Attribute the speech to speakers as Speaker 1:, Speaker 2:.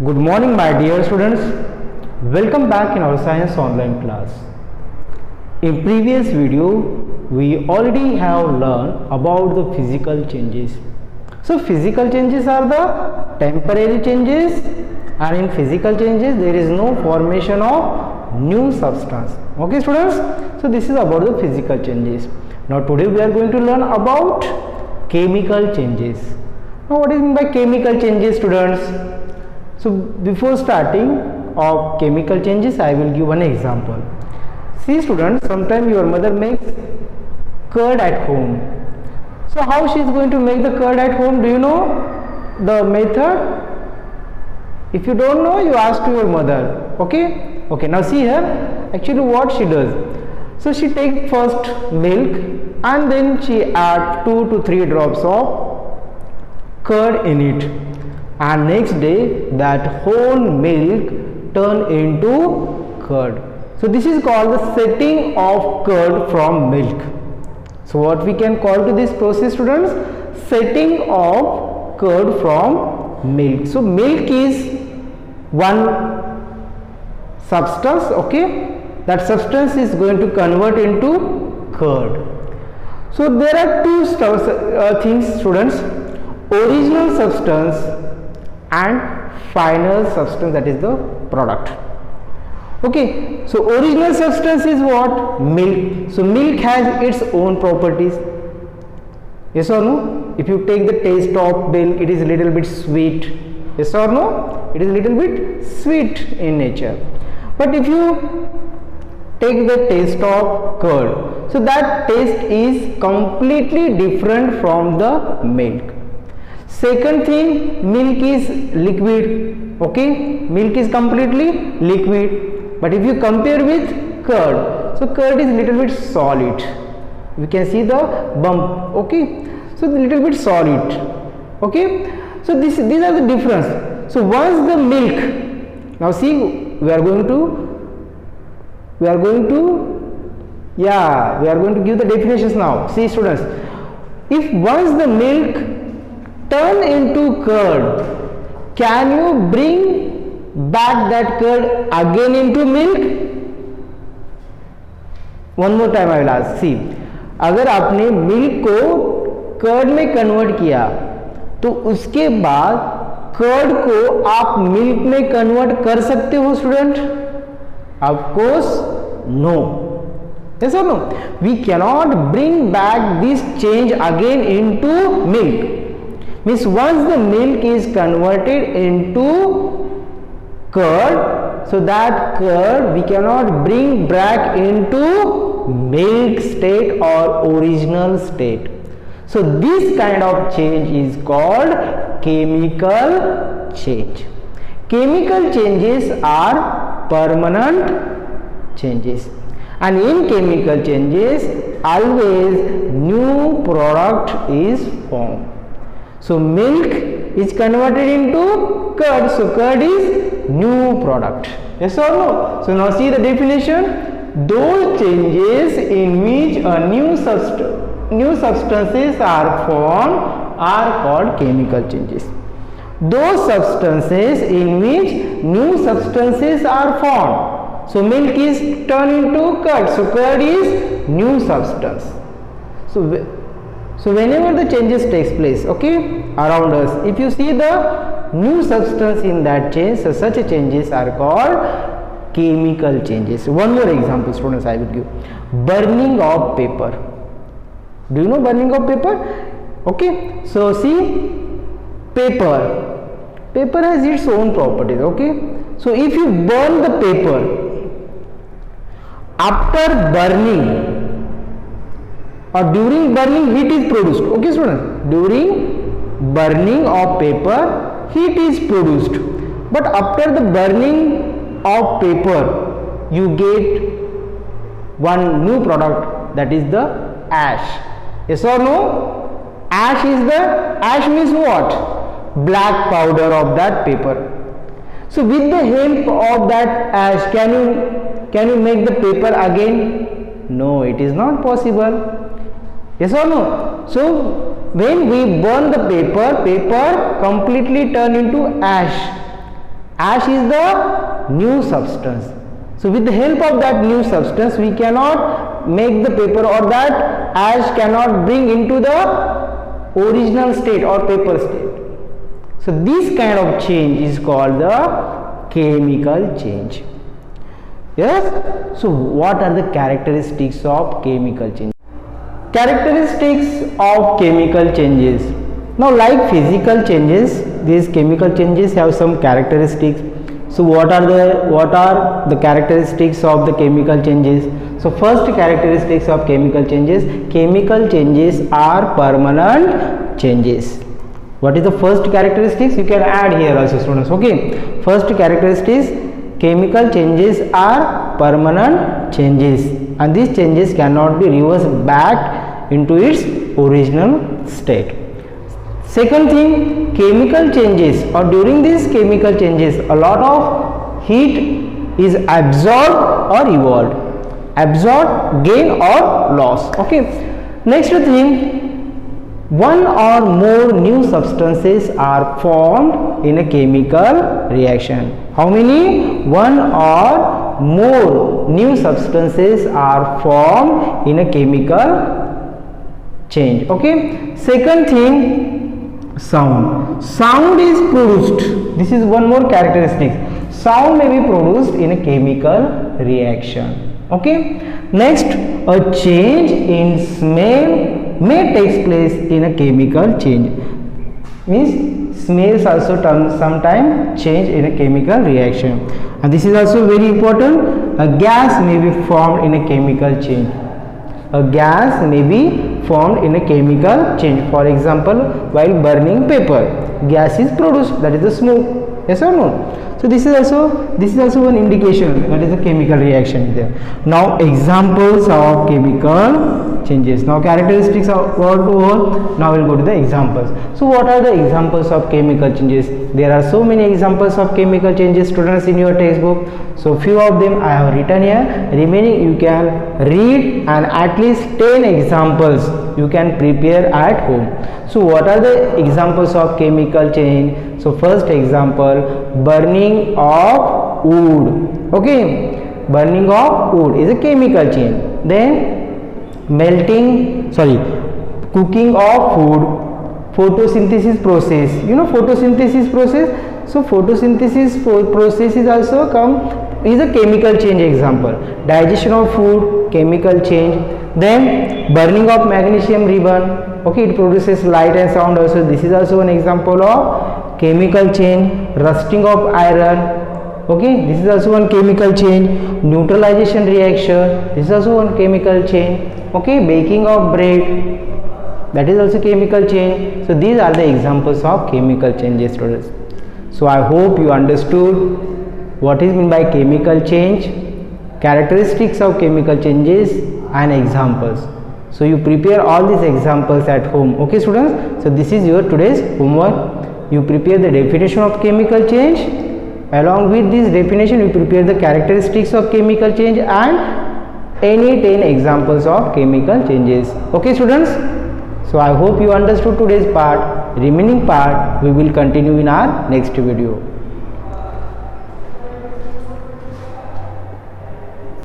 Speaker 1: Good morning my dear students. Welcome back in our science online class. In previous video we already have learned about the physical changes. So physical changes are the temporary changes, and in physical changes there is no formation of new substance. Okay students, so this is about the physical changes. Now today we are going to learn about chemical changes. Now what is meant by chemical changes, students? So before starting of chemical changes, I will give one example. See students, sometimes your mother makes curd at home. So how she is going to make the curd at home? Do you know the method? If you don't know, you ask to your mother. Okay, now see here, actually what she does. So she takes first milk and then she adds 2 to 3 drops of curd in it, and next day that whole milk turn into curd. So this is called the setting of curd from milk. So what we can call to this process, students? Setting of curd from milk. So milk is one substance, okay? That substance is going to convert into curd. So there are two things, students: original substance and final substance, that is the product. Okay, so original substance is what? Milk. So milk has its own properties. Yes or no? If you take the taste of milk, it is a little bit sweet. Yes or no? It is a little bit sweet in nature. But if you take the taste of curd, so that taste is completely different from the milk. Second thing, milk is liquid. Okay, milk is completely liquid. But if you compare with curd, so curd is little bit solid. We can see the bump. Okay, so little bit solid. Okay, so these are the difference. So once the milk, now see, we are going to give the definitions now. See students, if once the milk turn into curd, can you bring back that curd again into milk? One more time I will ask. See, अगर आपने milk को curd में convert किया तो उसके बाद curd को आप मिल्क में कन्वर्ट कर सकते हो student? Of course no. Yes or no? We cannot bring back this change again into milk. Means once the milk is converted into curd, so that curd we cannot bring back into milk state or original state. So this kind of change is called chemical change. Chemical changes are permanent changes, and in chemical changes always new product is formed. So milk is converted into curd, so curd is new product. Yes or no? So now see the definition. Those changes in which a new substances are formed are called chemical changes. Those substances in which new substances are formed. So milk is turned into curd, so curd is new substance. So whenever the changes takes place, okay, around us, if you see the new substance in that change, so such changes are called chemical changes. One more example, students, I will give. Burning of paper. Do you know burning of paper? Okay, so see, paper has its own properties. Okay, so if you burn the paper, after burning or during burning, heat is produced. Okay students, during burning of paper, heat is produced, but after the burning of paper you get one new product, that is the ash. Yes or no? Ash means what? Black powder of that paper. So with the help of that ash, can you make the paper again? No, it is not possible. Yes or no? So when we burn the paper completely turn into ash. Ash is the new substance. So with the help of that new substance, we cannot make the paper, or that ash cannot bring into the original state or paper state. So this kind of change is called the chemical change. Yes. So what are the characteristics of chemical change? Characteristics of chemical changes. Now, like physical changes, these chemical changes have some characteristics. So what are the characteristics of the chemical changes? So first characteristics of chemical changes are permanent changes. What is the first characteristics? You can add here also, students. Okay, first characteristics, chemical changes are permanent changes, and these changes cannot be reversed back into its original state. Second thing, chemical changes, or during these chemical changes, a lot of heat is absorbed or evolved. Absorbed, gain or loss. Okay. Next thing, one or more new substances are formed in a chemical reaction. How many? One or more new substances are formed in a chemical change. Okay. Second thing, sound. Sound is produced. This is one more characteristic. Sound may be produced in a chemical reaction. Okay. Next, a change in smell may take place in a chemical change. Means smells also sometimes change in a chemical reaction. And this is also very important. A gas may be formed in a chemical change. A gas may be formed in a chemical change. For example, while burning paper, gas is produced, that is the smoke. Yes or no? So this is also one indication, that is a chemical reaction there. Now examples of chemical changes. Now characteristics are over. Now we'll go to the examples. So what are the examples of chemical changes? There are so many examples of chemical changes, students, in your textbook. So few of them I have written here. Remaining you can read, and at least 10 examples you can prepare at home. So what are the examples of chemical change? So first example, burning of wood. Okay, burning of wood is a chemical change. Then cooking of food, photosynthesis process. You know photosynthesis process. So photosynthesis process is also is a chemical change example. Digestion of food, chemical change. Then burning of magnesium ribbon. Okay, it produces light and sound also. This is also an example of chemical change. Rusting of iron. Okay, this is also one chemical change. Neutralization reaction. This is also one chemical change. Okay, baking of bread. That is also chemical change. So these are the examples of chemical changes, students. So I hope you understood what is meant by chemical change, characteristics of chemical changes, and examples. So you prepare all these examples at home. Okay, students. So this is your today's homework. You prepare the definition of chemical change. Along with this definition, you prepare the characteristics of chemical change and any 10 examples of chemical changes. Okay, students. So I hope you understood today's part. Remaining part we will continue in our next video.